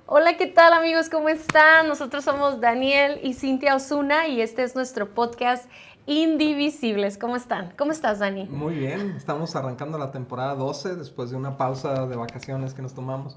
Hola, ¿qué tal amigos? ¿Cómo están? Nosotros somos Daniel y Cintia Osuna y este es nuestro podcast Indivisibles. ¿Cómo están? ¿Cómo estás, Dani? Muy bien, estamos arrancando la temporada 12 después de una pausa de vacaciones que nos tomamos.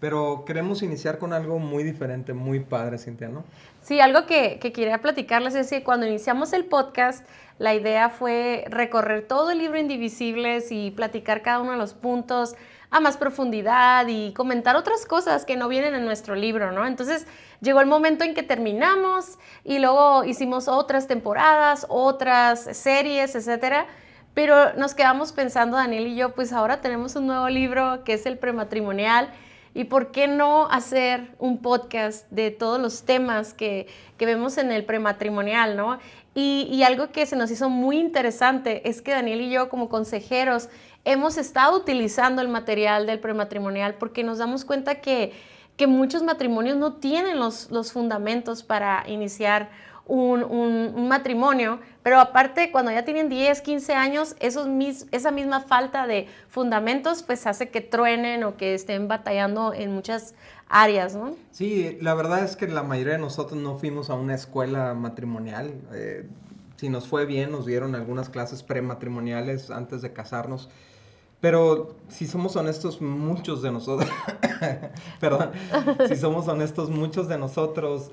Pero queremos iniciar con algo muy diferente, muy padre, Cintia, ¿no? Sí, algo que quería platicarles es que cuando iniciamos el podcast, la idea fue recorrer todo el libro Indivisibles y platicar cada uno de los puntos a más profundidad y comentar otras cosas que no vienen en nuestro libro, ¿no? Entonces llegó el momento en que terminamos y luego hicimos otras temporadas, otras series, etcétera. Pero nos quedamos pensando, Daniel y yo, pues ahora tenemos un nuevo libro que es el prematrimonial. ¿Y por qué no hacer un podcast de todos los temas que vemos en el prematrimonial, ¿no? Y algo que se nos hizo muy interesante es que Daniel y yo como consejeros hemos estado utilizando el material del prematrimonial porque nos damos cuenta que muchos matrimonios no tienen los fundamentos para iniciar un matrimonio, pero aparte cuando ya tienen 10, 15 años, esa misma falta de fundamentos pues hace que truenen o que estén batallando en muchas áreas, ¿no? Sí, la verdad es que la mayoría de nosotros no fuimos a una escuela matrimonial. Si nos fue bien, nos dieron algunas clases prematrimoniales antes de casarnos. Pero si somos honestos, muchos de nosotros, perdón, si somos honestos, muchos de nosotros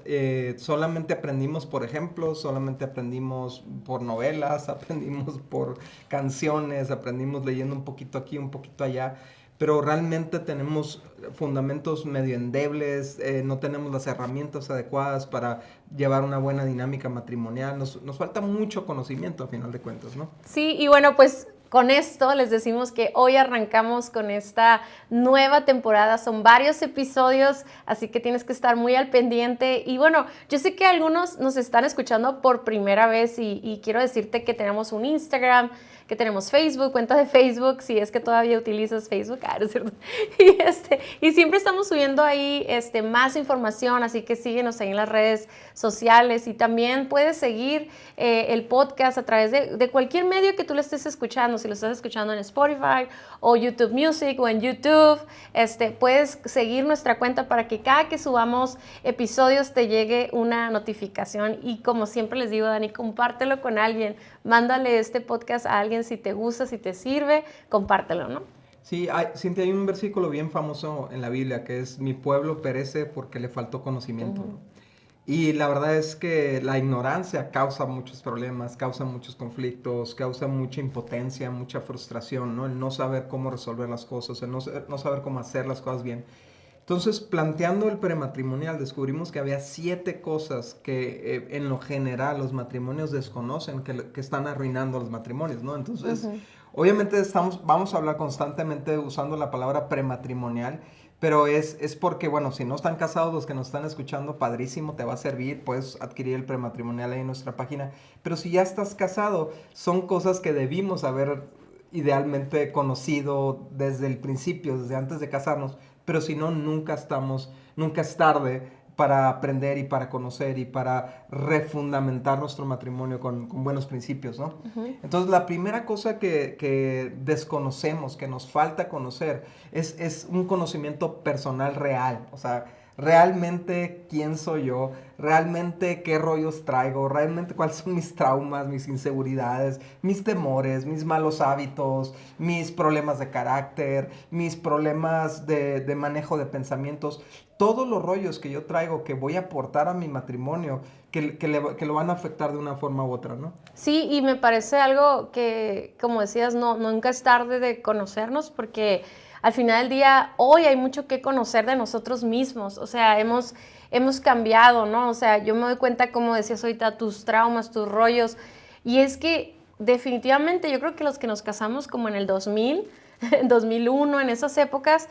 solamente aprendimos por ejemplos, solamente aprendimos por novelas, aprendimos por canciones, aprendimos leyendo un poquito aquí, un poquito allá, pero realmente tenemos fundamentos medio endebles, no tenemos las herramientas adecuadas para llevar una buena dinámica matrimonial, nos falta mucho conocimiento a final de cuentas, ¿no? Sí, y bueno, pues con esto les decimos que hoy arrancamos con esta nueva temporada. Son varios episodios, así que tienes que estar muy al pendiente. Y bueno, yo sé que algunos nos están escuchando por primera vez y quiero decirte que tenemos un Instagram, que tenemos Facebook, cuenta de Facebook, si es que todavía utilizas Facebook, ¿no es cierto? Y siempre estamos subiendo ahí más información, así que síguenos ahí en las redes sociales y también puedes seguir el podcast a través de cualquier medio que tú lo estés escuchando. Si lo estás escuchando en Spotify o YouTube Music o en YouTube, puedes seguir nuestra cuenta para que cada que subamos episodios te llegue una notificación. Y como siempre les digo, Dani, compártelo con alguien, mándale este podcast a alguien si te gusta, si te sirve, compártelo, ¿no? Sí, Cintia, hay un versículo bien famoso en la Biblia que es: mi pueblo perece porque le faltó conocimiento, ¿no? Y la verdad es que la ignorancia causa muchos problemas, causa muchos conflictos, causa mucha impotencia, mucha frustración, ¿no? El no saber cómo resolver las cosas, el no saber cómo hacer las cosas bien. Entonces, planteando el prematrimonial, descubrimos que había 7 cosas que en lo general los matrimonios desconocen, que están arruinando los matrimonios, ¿no? Entonces, obviamente vamos a hablar constantemente usando la palabra prematrimonial, pero es porque, bueno, si no están casados los que nos están escuchando, padrísimo, te va a servir, puedes adquirir el prematrimonial ahí en nuestra página, pero si ya estás casado, son cosas que debimos haber idealmente conocido desde el principio, desde antes de casarnos, pero si no, nunca es tarde para aprender y para conocer y para refundamentar nuestro matrimonio con buenos principios, ¿no? Entonces, la primera cosa que desconocemos, que nos falta conocer, es un conocimiento personal real, o sea, realmente quién soy yo, realmente qué rollos traigo, realmente cuáles son mis traumas, mis inseguridades, mis temores, mis malos hábitos, mis problemas de carácter, mis problemas de manejo de pensamientos, todos los rollos que yo traigo que voy a aportar a mi matrimonio, que lo van a afectar de una forma u otra, ¿no? Sí, y me parece algo que, como decías, nunca es tarde de conocernos porque al final del día, hoy hay mucho que conocer de nosotros mismos. O sea, hemos cambiado, ¿no? O sea, yo me doy cuenta, como decías ahorita, tus traumas, tus rollos. Y es que definitivamente yo creo que los que nos casamos como en el 2000, en 2001, en esas épocas,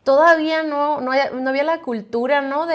todavía no había la cultura, ¿no?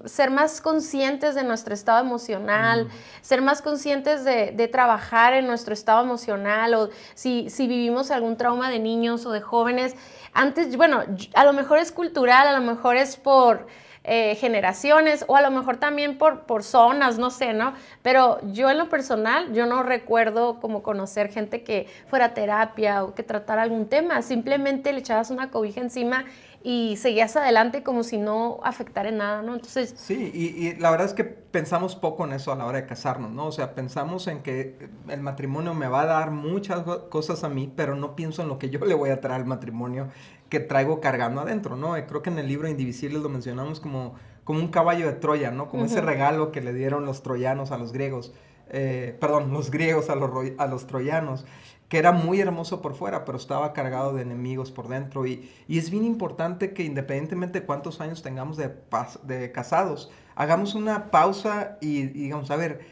Ser más conscientes de nuestro estado emocional, ser más conscientes de trabajar en nuestro estado emocional o si vivimos algún trauma de niños o de jóvenes. Antes, bueno, a lo mejor es cultural, a lo mejor es por generaciones o a lo mejor también por zonas, no sé, ¿no? Pero yo en lo personal, yo no recuerdo como conocer gente que fuera a terapia o que tratara algún tema, simplemente le echabas una cobija encima y seguías adelante como si no afectara en nada, ¿no? Entonces... Sí, y la verdad es que pensamos poco en eso a la hora de casarnos, ¿no? O sea, pensamos en que el matrimonio me va a dar muchas cosas a mí, pero no pienso en lo que yo le voy a traer al matrimonio que traigo cargando adentro, ¿no? Creo que en el libro Indivisibles lo mencionamos como un caballo de Troya, ¿no? Como ese regalo que le dieron los troyanos a los griegos, perdón, los griegos a los troyanos, que era muy hermoso por fuera, pero estaba cargado de enemigos por dentro. Y es bien importante que independientemente de cuántos años tengamos de casados, hagamos una pausa y digamos, a ver,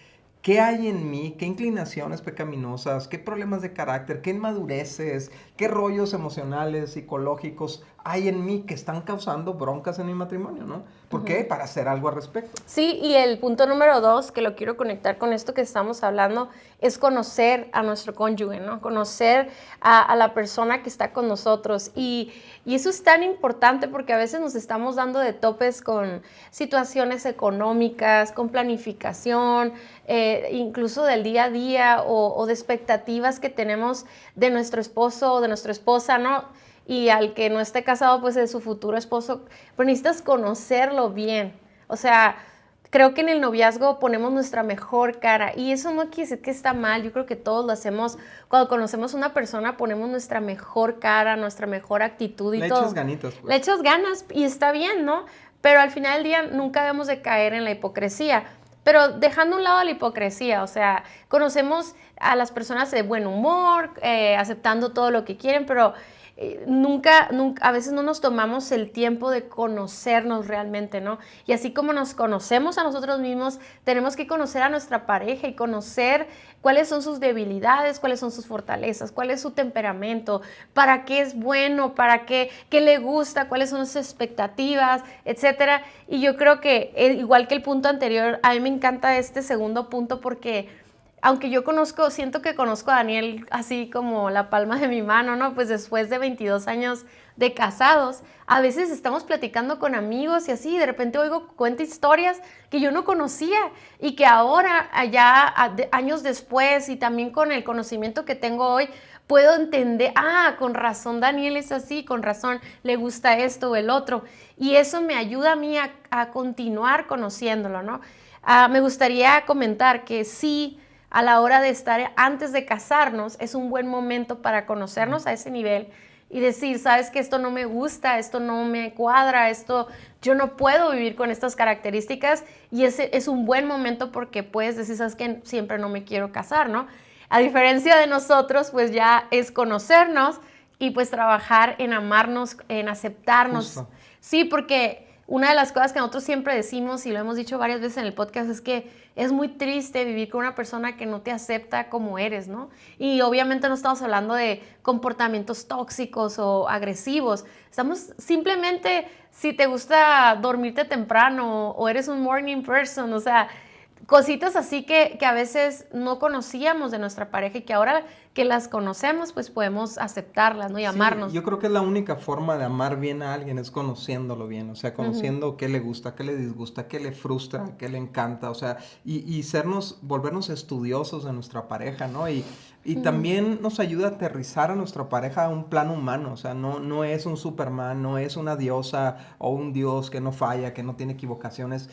¿qué hay en mí? ¿Qué inclinaciones pecaminosas? ¿Qué problemas de carácter? ¿Qué inmadureces? ¿Qué rollos emocionales, psicológicos hay en mí que están causando broncas en mi matrimonio, ¿no? ¿Por qué? Para hacer algo al respecto. Sí, y el punto número 2, que lo quiero conectar con esto que estamos hablando, es conocer a nuestro cónyuge, ¿no? Conocer a la persona que está con nosotros. Y eso es tan importante porque a veces nos estamos dando de topes con situaciones económicas, con planificación, incluso del día a día o de expectativas que tenemos de nuestro esposo o de nuestra esposa, ¿no? Y al que no esté casado, pues de su futuro esposo, pero necesitas conocerlo bien. O sea, creo que en el noviazgo ponemos nuestra mejor cara y eso no quiere decir que está mal. Yo creo que todos lo hacemos. Cuando conocemos a una persona ponemos nuestra mejor cara, nuestra mejor actitud y todo. Le echas ganitas, pues. Le echas ganas y está bien, ¿no? Pero al final del día nunca debemos de caer en la hipocresía. Pero dejando a un lado la hipocresía, o sea, conocemos a las personas de buen humor, aceptando todo lo que quieren, pero nunca, a veces no nos tomamos el tiempo de conocernos realmente, ¿no? Y así como nos conocemos a nosotros mismos, tenemos que conocer a nuestra pareja y conocer cuáles son sus debilidades, cuáles son sus fortalezas, cuál es su temperamento, para qué es bueno, para qué le gusta, cuáles son sus expectativas, etcétera. Y yo creo que, igual que el punto anterior, a mí me encanta este segundo punto porque aunque yo siento que conozco a Daniel así como la palma de mi mano, ¿no? Pues después de 22 años de casados, a veces estamos platicando con amigos y así, y de repente cuenta historias que yo no conocía y que ahora, allá años después y también con el conocimiento que tengo hoy, puedo entender, con razón Daniel es así, con razón le gusta esto o el otro. Y eso me ayuda a mí a continuar conociéndolo, ¿no? Me gustaría comentar que sí, a la hora de estar antes de casarnos, es un buen momento para conocernos a ese nivel y decir, sabes que esto no me gusta, esto no me cuadra, yo no puedo vivir con estas características y ese es un buen momento porque puedes decir, sabes que siempre no me quiero casar, ¿no? A diferencia de nosotros, pues ya es conocernos y pues trabajar en amarnos, en aceptarnos. Justo. Sí, porque una de las cosas que nosotros siempre decimos y lo hemos dicho varias veces en el podcast es que es muy triste vivir con una persona que no te acepta como eres, ¿no? Y obviamente no estamos hablando de comportamientos tóxicos o agresivos. Estamos simplemente, si te gusta dormirte temprano o eres un morning person, o sea, cositas así que a veces no conocíamos de nuestra pareja y que ahora que las conocemos, pues podemos aceptarlas, ¿no? Y amarnos. Sí, yo creo que la única forma de amar bien a alguien es conociéndolo bien, o sea, conociendo qué le gusta, qué le disgusta, qué le frustra, qué le encanta, o sea, y volvernos estudiosos de nuestra pareja, ¿no? Y también nos ayuda a aterrizar a nuestra pareja a un plano humano, o sea, no es un Superman, no es una diosa o un dios que no falla, que no tiene equivocaciones.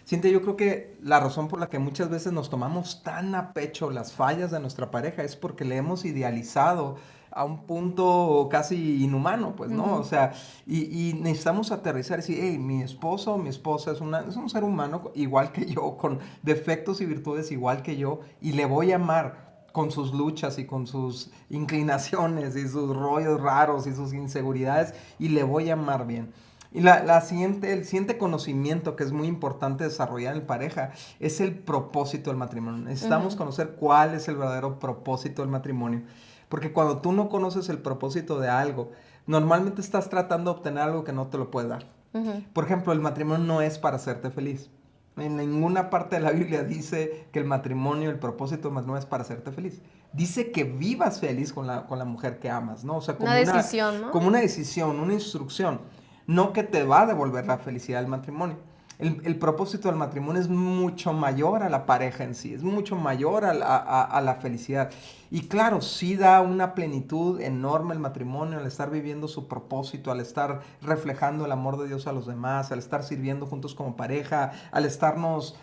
Cintia, yo creo que la razón por la que muchas veces nos tomamos tan a pecho las fallas de nuestra pareja es porque le hemos idealizado a un punto casi inhumano, pues, ¿no? O sea, y necesitamos aterrizar y decir, hey, mi esposo o mi esposa es un ser humano igual que yo, con defectos y virtudes igual que yo, y le voy a amar con sus luchas y con sus inclinaciones y sus rollos raros y sus inseguridades, y le voy a amar bien. Y el siguiente conocimiento que es muy importante desarrollar en pareja es el propósito del matrimonio. Necesitamos conocer cuál es el verdadero propósito del matrimonio. Porque cuando tú no conoces el propósito de algo, normalmente estás tratando de obtener algo que no te lo puede dar. Por ejemplo, el matrimonio no es para hacerte feliz. En ninguna parte de la Biblia dice que el propósito del matrimonio es para hacerte feliz. Dice que vivas feliz con la mujer que amas, ¿no? O sea, como una decisión, ¿no? Como una decisión, una instrucción. No que te va a devolver la felicidad del matrimonio. El propósito del matrimonio es mucho mayor a la pareja en sí, es mucho mayor a la felicidad. Y claro, sí da una plenitud enorme el matrimonio al estar viviendo su propósito, al estar reflejando el amor de Dios a los demás, al estar sirviendo juntos como pareja, al estarnos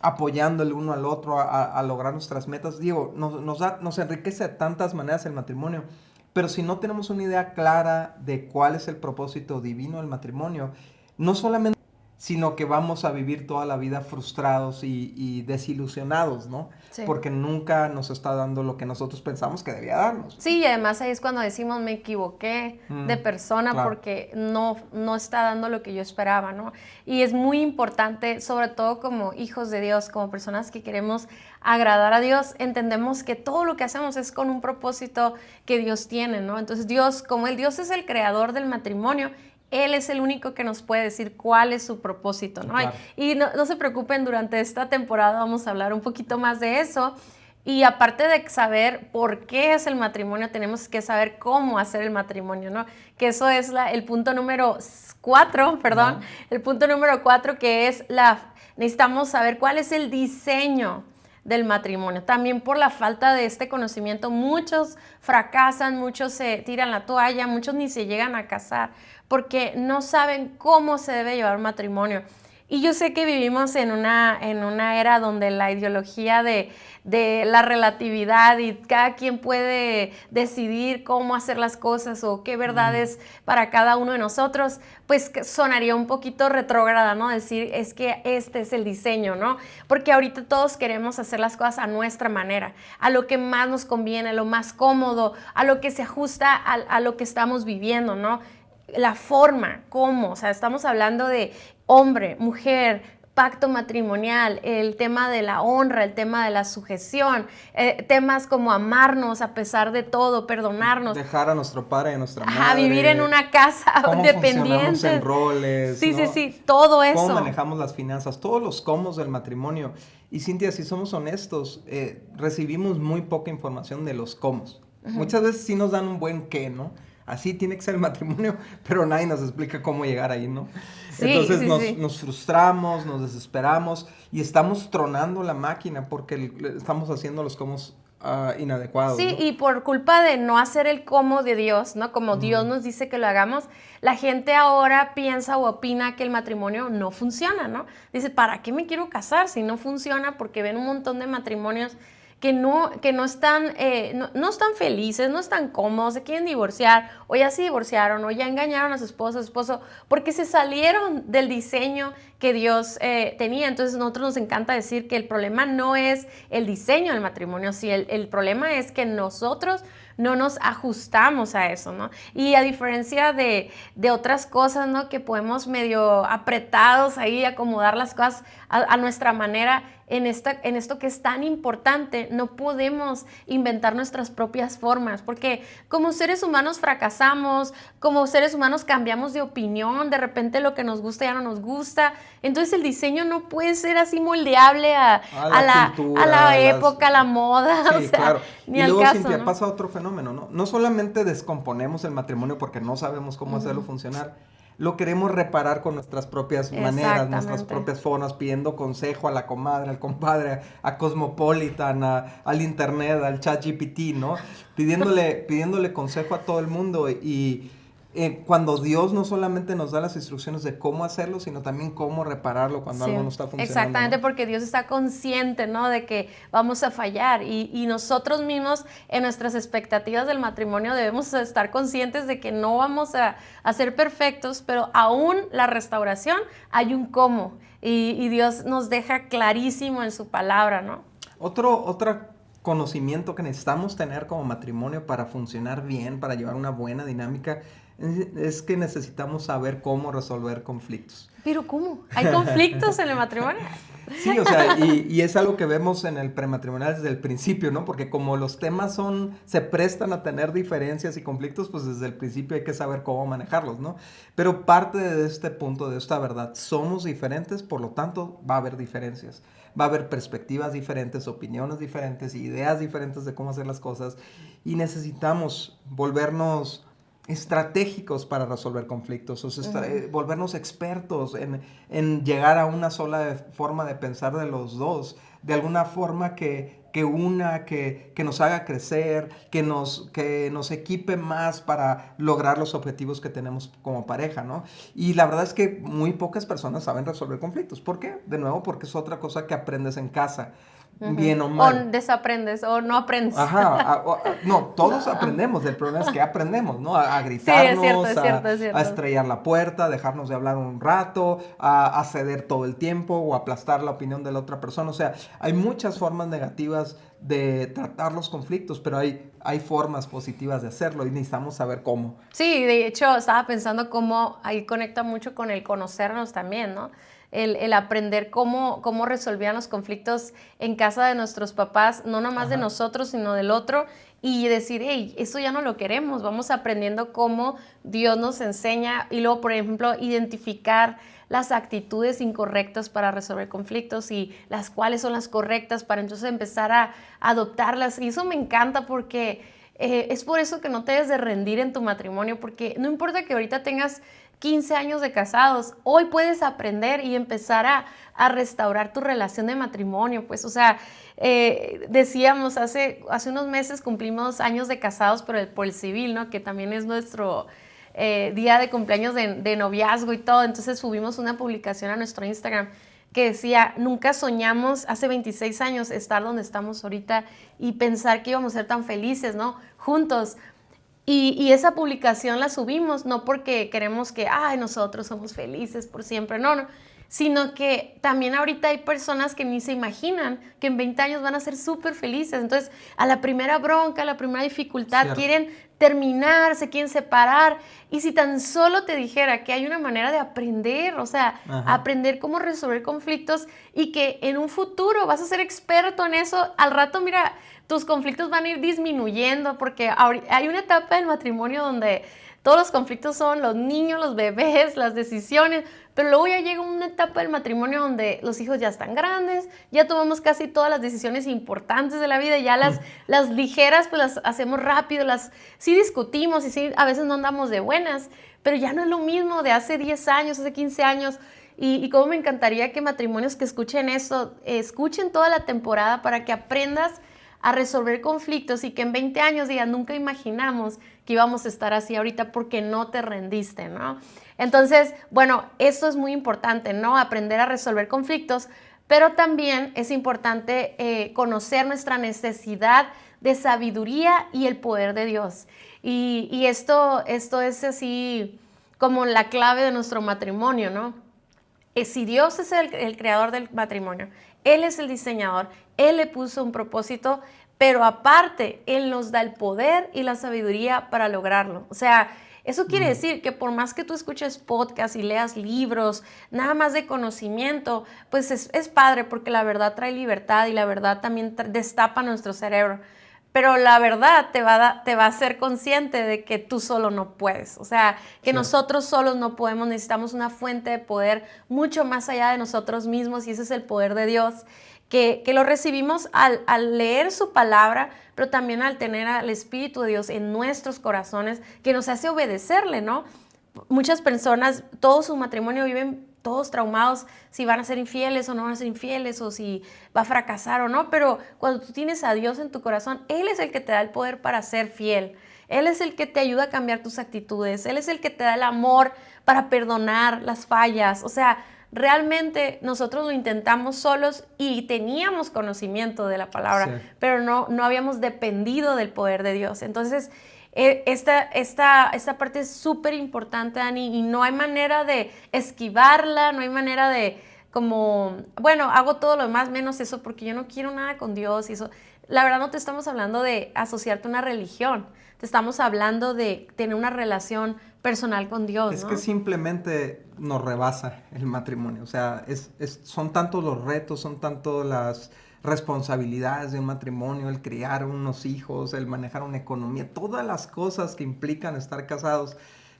apoyando el uno al otro a lograr nuestras metas. Digo, nos enriquece de tantas maneras el matrimonio, pero si no tenemos una idea clara de cuál es el propósito divino del matrimonio, no solamente sino que vamos a vivir toda la vida frustrados y desilusionados, ¿no? Sí. Porque nunca nos está dando lo que nosotros pensamos que debía darnos. Sí, y además ahí es cuando decimos me equivoqué de persona, claro. porque no está dando lo que yo esperaba, ¿no? Y es muy importante, sobre todo como hijos de Dios, como personas que queremos agradar a Dios, entendemos que todo lo que hacemos es con un propósito que Dios tiene, ¿no? Entonces Dios, como Dios es el creador del matrimonio, Él es el único que nos puede decir cuál es su propósito, ¿no? Claro. Y no se preocupen, durante esta temporada vamos a hablar un poquito más de eso. Y aparte de saber por qué es el matrimonio, tenemos que saber cómo hacer el matrimonio, ¿no? Que eso es el punto número 4, perdón, el punto número 4, que es necesitamos saber cuál es el diseño del matrimonio. También por la falta de este conocimiento, muchos fracasan, muchos se tiran la toalla, muchos ni se llegan a casar, porque no saben cómo se debe llevar un matrimonio. Y yo sé que vivimos en una era donde la ideología de la relatividad y cada quien puede decidir cómo hacer las cosas o qué verdad es para cada uno de nosotros, pues sonaría un poquito retrógrada, ¿no? Decir, es que este es el diseño, ¿no? Porque ahorita todos queremos hacer las cosas a nuestra manera, a lo que más nos conviene, a lo más cómodo, a lo que se ajusta a lo que estamos viviendo, ¿no? La forma, cómo, o sea, estamos hablando de hombre, mujer, pacto matrimonial, el tema de la honra, el tema de la sujeción, temas como amarnos a pesar de todo, perdonarnos. Dejar a nuestro padre y a nuestra madre. Vivir en una casa dependiente. Funcionamos en roles. Sí, ¿no? sí, sí, todo eso. Cómo manejamos las finanzas, todos los cómo del matrimonio. Y Cintia, si somos honestos, recibimos muy poca información de los cómo. Muchas veces sí nos dan un buen qué, ¿no? Así tiene que ser el matrimonio, pero nadie nos explica cómo llegar ahí, ¿no? Sí, entonces nos frustramos, nos desesperamos y estamos tronando la máquina porque estamos haciendo los cómo inadecuados. Sí, ¿no? y por culpa de no hacer el cómo de Dios, ¿no? Como Dios nos dice que lo hagamos, la gente ahora piensa o opina que el matrimonio no funciona, ¿no? Dice, ¿para qué me quiero casar si no funciona? Porque ven un montón de matrimonios que no están felices, no están cómodos, se quieren divorciar, o ya se divorciaron, o ya engañaron a su esposo, porque se salieron del diseño que Dios tenía. Entonces a nosotros nos encanta decir que el problema no es el diseño del matrimonio, sí, el problema es que nosotros no nos ajustamos a eso, ¿no? Y a diferencia de otras cosas, ¿no? Que podemos medio apretados ahí acomodar las cosas a nuestra manera, en esto que es tan importante, no podemos inventar nuestras propias formas, porque como seres humanos fracasamos, como seres humanos cambiamos de opinión, de repente lo que nos gusta ya no nos gusta, entonces el diseño no puede ser así moldeable a la época, a la moda, sí, o sea, claro. ni y al luego, caso, Cintia, ¿no? pasa otro fenómeno, ¿no? No solamente descomponemos el matrimonio porque no sabemos cómo hacerlo funcionar, lo queremos reparar con nuestras propias maneras, nuestras propias formas, pidiendo consejo a la comadre, al compadre, a Cosmopolitan, al internet, al ChatGPT, ¿no? Pidiéndole consejo a todo el mundo y cuando Dios no solamente nos da las instrucciones de cómo hacerlo, sino también cómo repararlo cuando algo no está funcionando. Exactamente, ¿no? Porque Dios está consciente, ¿no? De que vamos a fallar y nosotros mismos en nuestras expectativas del matrimonio debemos estar conscientes de que no vamos a ser perfectos, pero aún la restauración hay un cómo y Dios nos deja clarísimo en su palabra, ¿no? Otro conocimiento que necesitamos tener como matrimonio para funcionar bien, para llevar una buena dinámica, es que necesitamos saber cómo resolver conflictos. ¿Pero cómo? ¿Hay conflictos en el matrimonio? Sí, o sea, y es algo que vemos en el prematrimonial desde el principio, ¿no? Porque como los temas se prestan a tener diferencias y conflictos, pues desde el principio hay que saber cómo manejarlos, ¿no? Pero parte de este punto, de esta verdad, somos diferentes, por lo tanto va a haber diferencias. Va a haber perspectivas diferentes, opiniones diferentes, ideas diferentes de cómo hacer las cosas y necesitamos volvernos estratégicos para resolver conflictos, o sea, volvernos expertos en llegar a una sola forma de pensar de los dos, de alguna forma que nos haga crecer, que nos equipe más para lograr los objetivos que tenemos como pareja, ¿no? Y la verdad es que muy pocas personas saben resolver conflictos. ¿Por qué? De nuevo, porque es otra cosa que aprendes en casa, bien o O mal. desaprendes o no aprendes. Ajá, no, todos aprendemos, el problema es que aprendemos, ¿no? A Sí, es cierto, gritarnos, es cierto, es a cierto. estrellar la puerta, a dejarnos de hablar un rato, a ceder todo el tiempo o aplastar la opinión de la otra persona. O sea, hay muchas formas negativas de tratar los conflictos, pero hay formas positivas de hacerlo y necesitamos saber cómo. Sí, de hecho, estaba pensando cómo ahí conecta mucho con el conocernos también, ¿no? El aprender cómo resolvían los conflictos en casa de nuestros papás, no nomás de Ajá. nosotros, sino del otro, y decir, hey, eso ya no lo queremos, vamos aprendiendo cómo Dios nos enseña, y luego, por ejemplo, identificar las actitudes incorrectas para resolver conflictos y las cuáles son las correctas para entonces empezar a adoptarlas. Y eso me encanta porque es por eso que no te debes de rendir en tu matrimonio, porque no importa que ahorita tengas 15 años de casados, hoy puedes aprender y empezar a restaurar tu relación de matrimonio. Pues, o sea, decíamos, hace unos meses cumplimos años de casados por el civil, ¿no? Que también es nuestro día de cumpleaños de noviazgo y todo. Entonces subimos una publicación a nuestro Instagram que decía, nunca soñamos hace 26 años estar donde estamos ahorita y pensar que íbamos a ser tan felices, ¿no? Juntos. Y esa publicación la subimos no porque queremos que, ay, nosotros somos felices por siempre, no, sino que también ahorita hay personas que ni se imaginan que en 20 años van a ser súper felices. Entonces, a la primera bronca, a la primera dificultad, Cierto. quieren terminar, se quieren separar. Y si tan solo te dijera que hay una manera de aprender, o sea, Ajá. aprender cómo resolver conflictos y que en un futuro vas a ser experto en eso, al rato, mira, tus conflictos van a ir disminuyendo porque hay una etapa del matrimonio donde todos los conflictos son los niños, los bebés, las decisiones, pero luego ya llega una etapa del matrimonio donde los hijos ya están grandes, ya tomamos casi todas las decisiones importantes de la vida, ya las ligeras pues las hacemos rápido, sí discutimos y sí a veces no andamos de buenas, pero ya no es lo mismo de hace 10 años, hace 15 años. Y cómo me encantaría que matrimonios que escuchen esto, escuchen toda la temporada para que aprendas a resolver conflictos y que en 20 años digan, nunca imaginamos que íbamos a estar así ahorita porque no te rendiste, ¿no? Entonces, bueno, esto es muy importante, ¿no? Aprender a resolver conflictos, pero también es importante conocer nuestra necesidad de sabiduría y el poder de Dios. Y esto es así como la clave de nuestro matrimonio, ¿no? Si Dios es el creador del matrimonio, Él es el diseñador, Él le puso un propósito, pero aparte, Él nos da el poder y la sabiduría para lograrlo. O sea, eso quiere decir que por más que tú escuches podcasts y leas libros, nada más de conocimiento, pues es padre porque la verdad trae libertad y la verdad también destapa nuestro cerebro. Pero la verdad te va a hacer consciente de que tú solo no puedes. O sea, que Cierto. nosotros solos no podemos, necesitamos una fuente de poder mucho más allá de nosotros mismos y ese es el poder de Dios, que lo recibimos al leer su palabra, pero también al tener al Espíritu de Dios en nuestros corazones, que nos hace obedecerle, ¿no? Muchas personas, todo su matrimonio viven todos traumados si van a ser infieles o no van a ser infieles o si va a fracasar o no, pero cuando tú tienes a Dios en tu corazón, Él es el que te da el poder para ser fiel. Él es el que te ayuda a cambiar tus actitudes. Él es el que te da el amor para perdonar las fallas. O sea, realmente nosotros lo intentamos solos y teníamos conocimiento de la palabra, Sí. pero no habíamos dependido del poder de Dios. Entonces, esta parte es súper importante, Dani, y no hay manera de esquivarla, no hay manera de como, bueno, hago todo lo demás menos eso porque yo no quiero nada con Dios y eso. La verdad no te estamos hablando de asociarte a una religión, te estamos hablando de tener una relación personal con Dios, Es ¿no? que simplemente nos rebasa el matrimonio. O sea, son tantos los retos, son tanto las responsabilidades de un matrimonio, el criar unos hijos, el manejar una economía, todas las cosas que implican estar casados,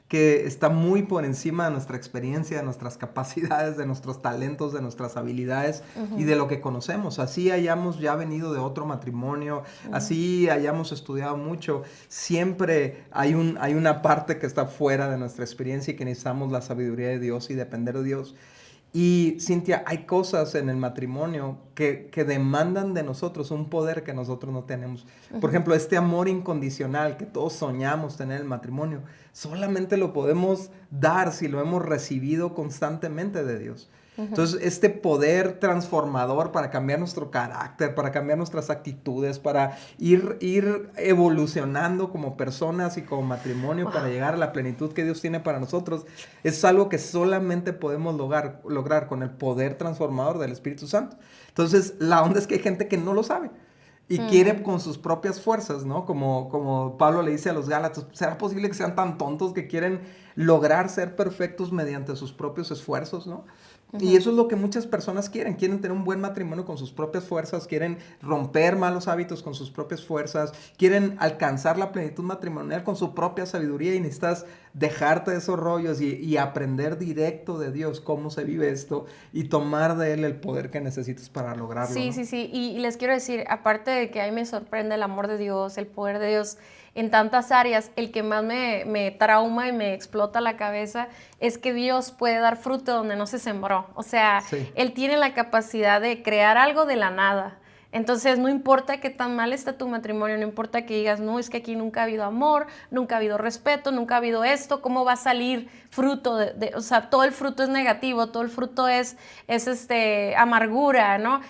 que está muy por encima de nuestra experiencia, de nuestras capacidades, de nuestros talentos, de nuestras habilidades y de lo que conocemos. Así hayamos ya venido de otro matrimonio, así hayamos estudiado mucho, siempre hay una parte que está fuera de nuestra experiencia y que necesitamos la sabiduría de Dios y depender de Dios. Y Cintia, hay cosas en el matrimonio que demandan de nosotros un poder que nosotros no tenemos. Por ejemplo, este amor incondicional que todos soñamos tener en el matrimonio, solamente lo podemos dar si lo hemos recibido constantemente de Dios. Entonces, este poder transformador para cambiar nuestro carácter, para cambiar nuestras actitudes, para ir evolucionando como personas y como matrimonio para llegar a la plenitud que Dios tiene para nosotros, es algo que solamente podemos lograr con el poder transformador del Espíritu Santo. Entonces, la onda es que hay gente que no lo sabe. Y quiere con sus propias fuerzas, ¿no? Como Pablo le dice a los Gálatas, ¿será posible que sean tan tontos que quieren lograr ser perfectos mediante sus propios esfuerzos, ¿no? Y eso es lo que muchas personas quieren tener un buen matrimonio con sus propias fuerzas, quieren romper malos hábitos con sus propias fuerzas, quieren alcanzar la plenitud matrimonial con su propia sabiduría y necesitas dejarte de esos rollos y aprender directo de Dios cómo se vive esto y tomar de Él el poder que necesitas para lograrlo. Sí, ¿no? sí. Y les quiero decir, aparte de que a mí me sorprende el amor de Dios, el poder de Dios en tantas áreas, el que más me trauma y me explota la cabeza es que Dios puede dar fruto donde no se sembró. O sea, Sí. Él tiene la capacidad de crear algo de la nada. Entonces, no importa qué tan mal está tu matrimonio, no importa que digas, no, es que aquí nunca ha habido amor, nunca ha habido respeto, nunca ha habido esto, ¿cómo va a salir fruto? O sea, todo el fruto es negativo, todo el fruto es amargura, ¿no?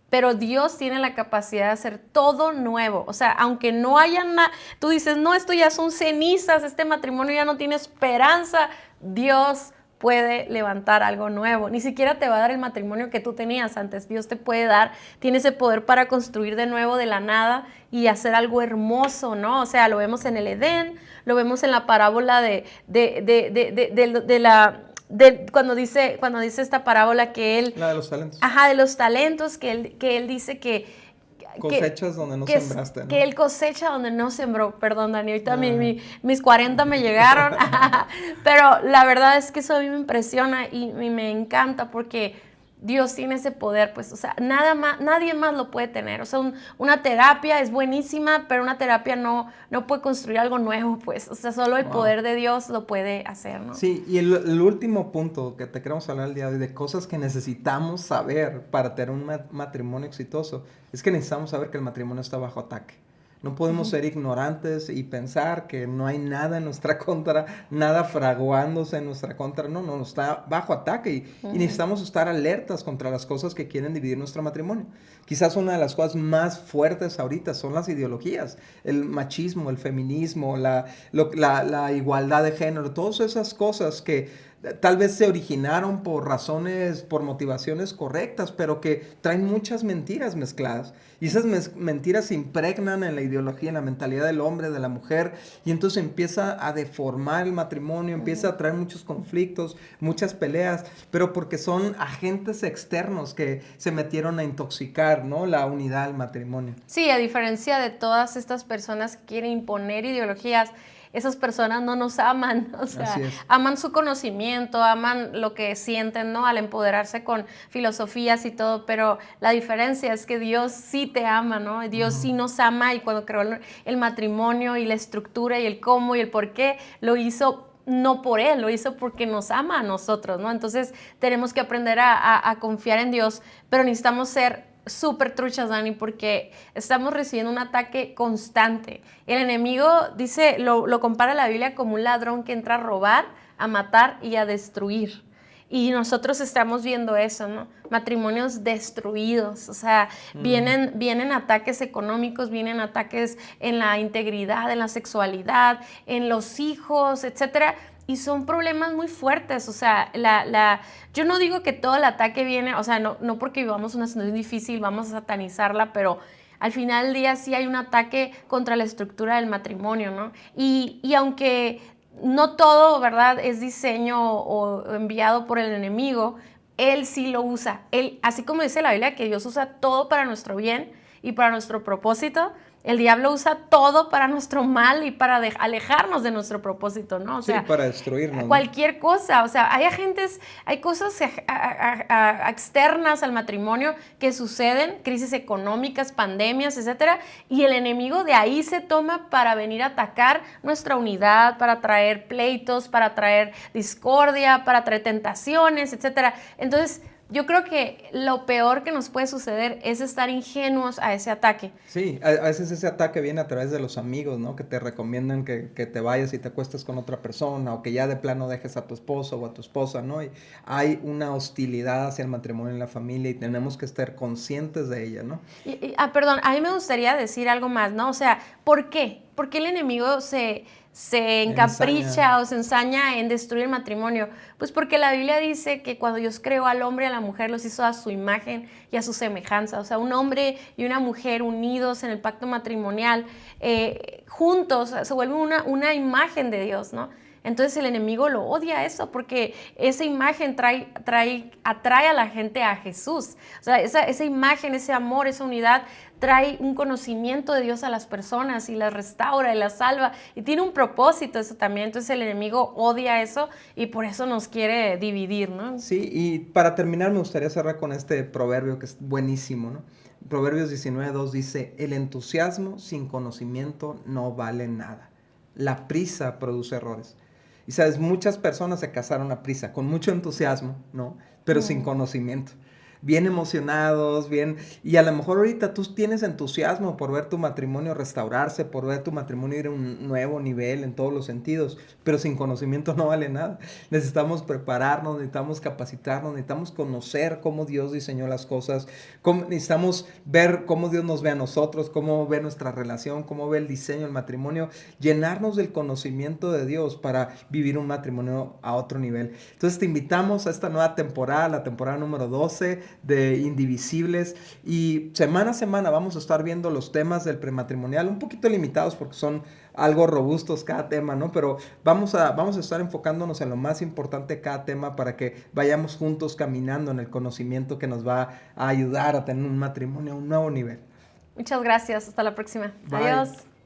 Pero Dios tiene la capacidad de hacer todo nuevo. O sea, aunque no haya nada, tú dices, no, esto ya son cenizas, este matrimonio ya no tiene esperanza. Dios puede levantar algo nuevo. Ni siquiera te va a dar el matrimonio que tú tenías antes. Dios te puede dar, tiene ese poder para construir de nuevo de la nada y hacer algo hermoso, ¿no? O sea, lo vemos en el Edén, lo vemos en la parábola cuando dice esta parábola que él... La de los talentos. Ajá, de los talentos, que él dice Cosechas donde no sembraste, ¿no? que él cosecha donde no sembró. Perdón, Dani, ahorita mis 40 me llegaron. Pero la verdad es que eso a mí me impresiona y me encanta porque Dios tiene ese poder, pues, o sea, nadie más lo puede tener. O sea, una terapia es buenísima, pero una terapia no puede construir algo nuevo, pues. O sea, solo el poder de Dios lo puede hacer, ¿no? Sí, y el último punto que te queremos hablar el día de hoy, de cosas que necesitamos saber para tener un matrimonio exitoso, es que necesitamos saber que el matrimonio está bajo ataque. No podemos ser ignorantes y pensar que no hay nada en nuestra contra, nada fraguándose en nuestra contra. No, está bajo ataque y necesitamos estar alertas contra las cosas que quieren dividir nuestro matrimonio. Quizás una de las cosas más fuertes ahorita son las ideologías, el machismo, el feminismo, la igualdad de género, todas esas cosas que tal vez se originaron por razones, por motivaciones correctas, pero que traen muchas mentiras mezcladas. Y esas mentiras se impregnan en la ideología, en la mentalidad del hombre, de la mujer, y entonces empieza a deformar el matrimonio, empieza a traer muchos conflictos, muchas peleas, pero porque son agentes externos que se metieron a intoxicar, ¿no?, la unidad del matrimonio. Sí, a diferencia de todas estas personas que quieren imponer ideologías, esas personas no nos aman, o sea, aman su conocimiento, aman lo que sienten, ¿no? Al empoderarse con filosofías y todo, pero la diferencia es que Dios sí te ama, ¿no? Dios sí nos ama y cuando creó el matrimonio y la estructura y el cómo y el por qué, lo hizo no por Él, lo hizo porque nos ama a nosotros, ¿no? Entonces tenemos que aprender a confiar en Dios, pero necesitamos ser súper truchas, Dani, porque estamos recibiendo un ataque constante. El enemigo dice, lo compara la Biblia como un ladrón que entra a robar, a matar y a destruir. Y nosotros estamos viendo eso, ¿no? Matrimonios destruidos, o sea, vienen ataques económicos, vienen ataques en la integridad, en la sexualidad, en los hijos, etcétera. Y son problemas muy fuertes, o sea, yo no digo que todo el ataque viene, o sea, no porque vivamos una situación difícil vamos a satanizarla, pero al final del día sí hay un ataque contra la estructura del matrimonio, ¿no? Y aunque no todo, ¿verdad?, es diseño o enviado por el enemigo, Él sí lo usa. Él, así como dice la Biblia, que Dios usa todo para nuestro bien y para nuestro propósito, el diablo usa todo para nuestro mal y para alejarnos de nuestro propósito, ¿no? O Sí, sea, para destruirnos, ¿no? cualquier cosa, o sea, hay cosas externas al matrimonio que suceden, crisis económicas, pandemias, etcétera, y el enemigo de ahí se toma para venir a atacar nuestra unidad, para traer pleitos, para traer discordia, para traer tentaciones, etcétera. Entonces, yo creo que lo peor que nos puede suceder es estar ingenuos a ese ataque. Sí, a veces ese ataque viene a través de los amigos, ¿no? Que te recomiendan que te vayas y te acuestes con otra persona o que ya de plano dejes a tu esposo o a tu esposa, ¿no? Y hay una hostilidad hacia el matrimonio en la familia y tenemos que estar conscientes de ella, ¿no? Perdón, a mí me gustaría decir algo más, ¿no? O sea, ¿por qué? ¿Por qué el enemigo se encapricha o se ensaña en destruir el matrimonio? Pues porque la Biblia dice que cuando Dios creó al hombre y a la mujer los hizo a su imagen y a su semejanza. O sea, un hombre y una mujer unidos en el pacto matrimonial, juntos, se vuelve una imagen de Dios, ¿no? Entonces el enemigo lo odia eso porque esa imagen atrae a la gente a Jesús. O sea, esa imagen, ese amor, esa unidad trae un conocimiento de Dios a las personas y las restaura y las salva y tiene un propósito eso también. Entonces el enemigo odia eso y por eso nos quiere dividir, ¿no? Sí, y para terminar me gustaría cerrar con este proverbio que es buenísimo, ¿no? Proverbios 19:2 dice, el entusiasmo sin conocimiento no vale nada. La prisa produce errores. Y sabes, muchas personas se casaron a prisa, con mucho entusiasmo, ¿no? Pero sin conocimiento. Bien emocionados, bien... Y a lo mejor ahorita tú tienes entusiasmo por ver tu matrimonio restaurarse, por ver tu matrimonio ir a un nuevo nivel en todos los sentidos, pero sin conocimiento no vale nada. Necesitamos prepararnos, necesitamos capacitarnos, necesitamos conocer cómo Dios diseñó las cosas, necesitamos ver cómo Dios nos ve a nosotros, cómo ve nuestra relación, cómo ve el diseño del matrimonio, llenarnos del conocimiento de Dios para vivir un matrimonio a otro nivel. Entonces te invitamos a esta nueva temporada, la temporada número 12 de Indivisibles, y semana a semana vamos a estar viendo los temas del prematrimonial, un poquito limitados porque son algo robustos cada tema, ¿no? Pero vamos a estar enfocándonos en lo más importante de cada tema para que vayamos juntos caminando en el conocimiento que nos va a ayudar a tener un matrimonio a un nuevo nivel. Muchas gracias. Hasta la próxima. Bye. Adiós.